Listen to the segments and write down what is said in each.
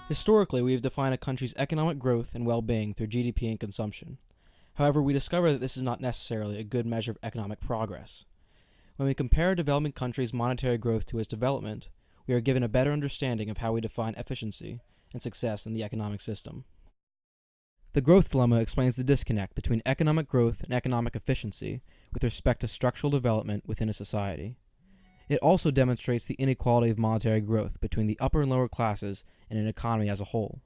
Historically, we have defined a country's economic growth and well-being through GDP and consumption. However, we discover that this is not necessarily a good measure of economic progress. When we compare a developing country's monetary growth to its development, we are given a better understanding of how we define efficiency and success in the economic system. The growth dilemma explains the disconnect between economic growth and economic efficiency with respect to structural development within a society. It also demonstrates the inequality of monetary growth between the upper and lower classes in an economy as a whole.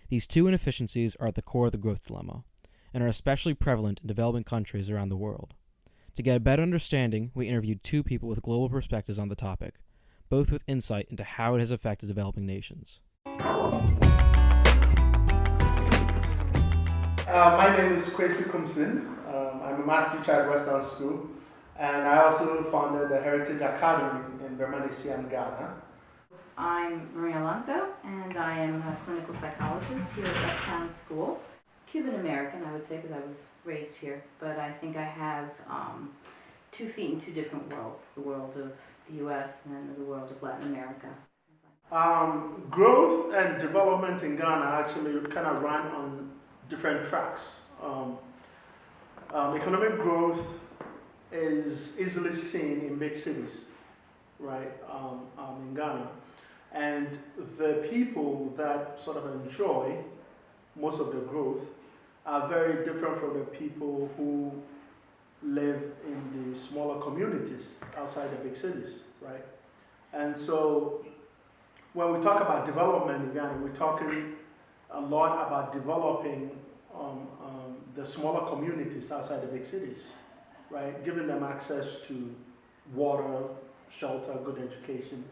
These two inefficiencies are at the core of the growth dilemma, and are especially prevalent in developing countries around the world. To get a better understanding, we interviewed two people with global perspectives on the topic, both with insight into how it has affected developing nations. My name is Kwesi Kumsin. I'm a math teacher at Western School, and I also founded the Heritage Academy in Bermanisiam, Ghana. I'm Maria Alonso, and I am a clinical psychologist here at Westtown School. Cuban American, I would say, because I was raised here, but I think I have 2 feet in 2 different worlds, the world of the U.S. and then the world of Latin America. Growth and development in Ghana actually kind of run on different tracks. Economic growth is easily seen in big cities, right, in Ghana. And the people that sort of enjoy most of the growth are very different from the people who live in the smaller communities outside the big cities, right? And so when we talk about development in Ghana, we're talking a lot about developing the smaller communities outside the big cities, right? Giving them access to water, shelter, good education,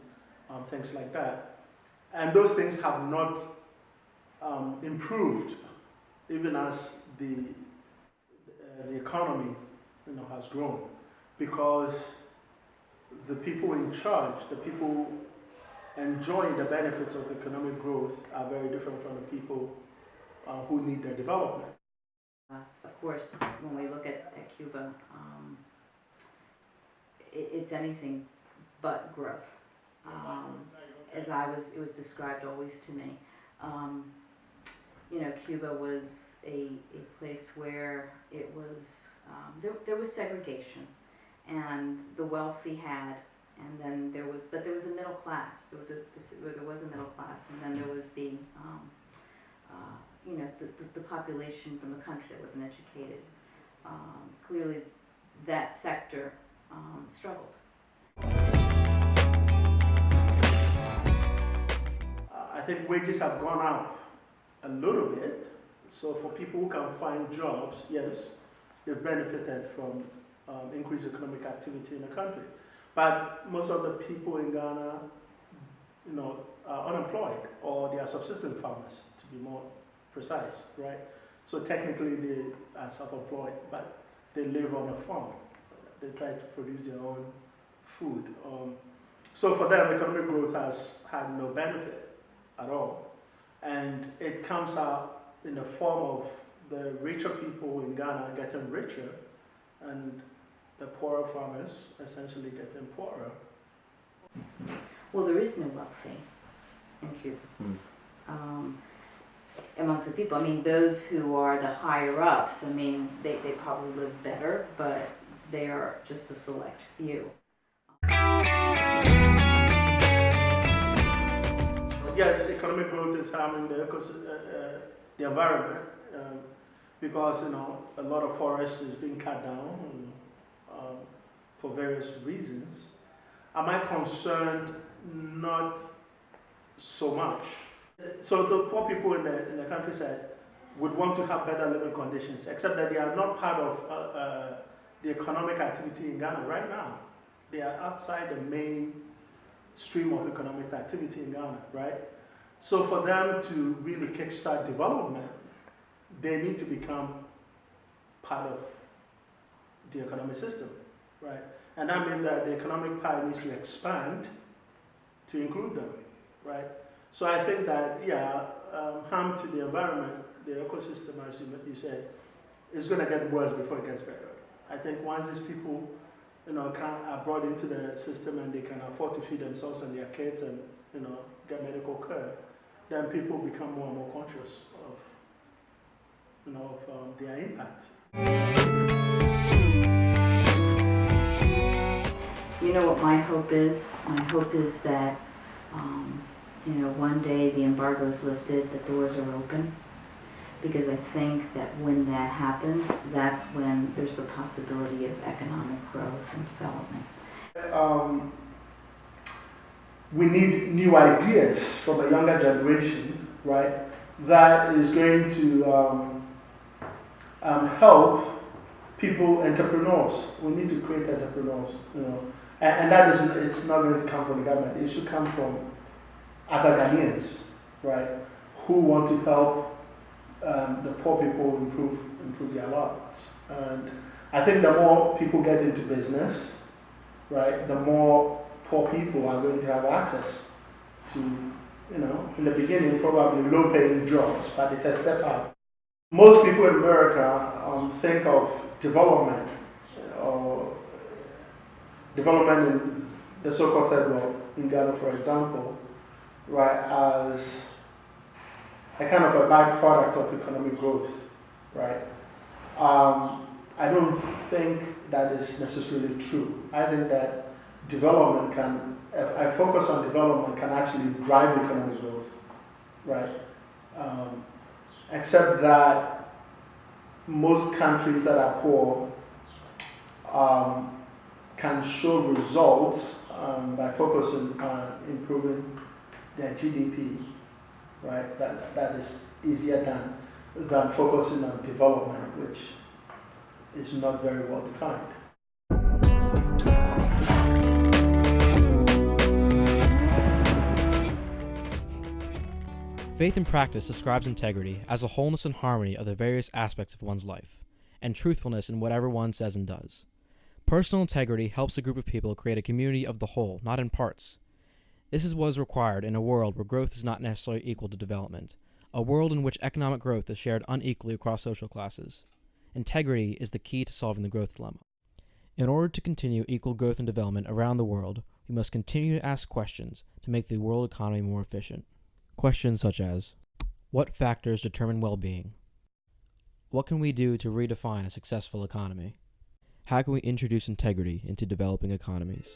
things like that. And those things have not improved even as the economy, has grown, because the people in charge, the people enjoying the benefits of economic growth are very different from the people who need their development. Of course, when we look at Cuba, it's anything but growth. As it was described always to me. Cuba was a place where it was, there was segregation, and the wealthy had, and then there was a middle class. There was a middle class, and then there was the population from the country that wasn't educated. Clearly, that sector struggled. I think wages have gone up a little bit. So for people who can find jobs, yes, they've benefited from increased economic activity in the country. But most of the people in Ghana, are unemployed, or they are subsistence farmers, to be more precise, right? So technically they are self-employed, but they live on a farm. They try to produce their own food. So for them, economic growth has had no benefit at all. And it comes out in the form of the richer people in Ghana getting richer, and the poorer farmers essentially getting poorer. Well, there is no wealthy in Cuba. Amongst the people, those who are the higher ups, they probably live better, but they are just a select few. Yes, economic growth is harming the environment, because a lot of forest is being cut down for various reasons. Am I concerned? Not so much. So the poor people in the countryside would want to have better living conditions, except that they are not part of the economic activity in Ghana right now. They are outside the main stream of economic activity in Ghana, right? So for them to really kickstart development, they need to become part of the economic system, right? And that means that the economic pie needs to expand to include them, right? So I think that, harm to the environment, the ecosystem, as you said, is going to get worse before it gets better. I think once these people, are brought into the system and they can afford to feed themselves and their kids and, get medical care, then people become more and more conscious of, their impact. You know what my hope is? My hope is that, one day the embargo is lifted, the doors are open. Because I think that when that happens, that's when there's the possibility of economic growth and development. We need new ideas from a younger generation, right? That is going to help people, entrepreneurs. We need to create entrepreneurs, and that is, it's not going to come from the government. It should come from other Ghanaians, right? Who want to help the poor people improve their lives. And I think the more people get into business, right, the more poor people are going to have access to, in the beginning probably low-paying jobs, but it's a step up. Most people in America think of development or development in the so-called third world, in Ghana, for example, right, as a kind of a byproduct of economic growth, right? I don't think that is necessarily true. I think that development can, if I focus on development, can actually drive economic growth, right? Except that most countries that are poor can show results by focusing on improving their GDP, right? That is easier than focusing on development, which is not very well defined. Faith and practice describes integrity as a wholeness and harmony of the various aspects of one's life, and truthfulness in whatever one says and does. Personal integrity helps a group of people create a community of the whole, not in parts. This is what is required in a world where growth is not necessarily equal to development, a world in which economic growth is shared unequally across social classes. Integrity is the key to solving the growth dilemma. In order to continue equal growth and development around the world, we must continue to ask questions to make the world economy more efficient. Questions such as, what factors determine well-being? What can we do to redefine a successful economy? How can we introduce integrity into developing economies?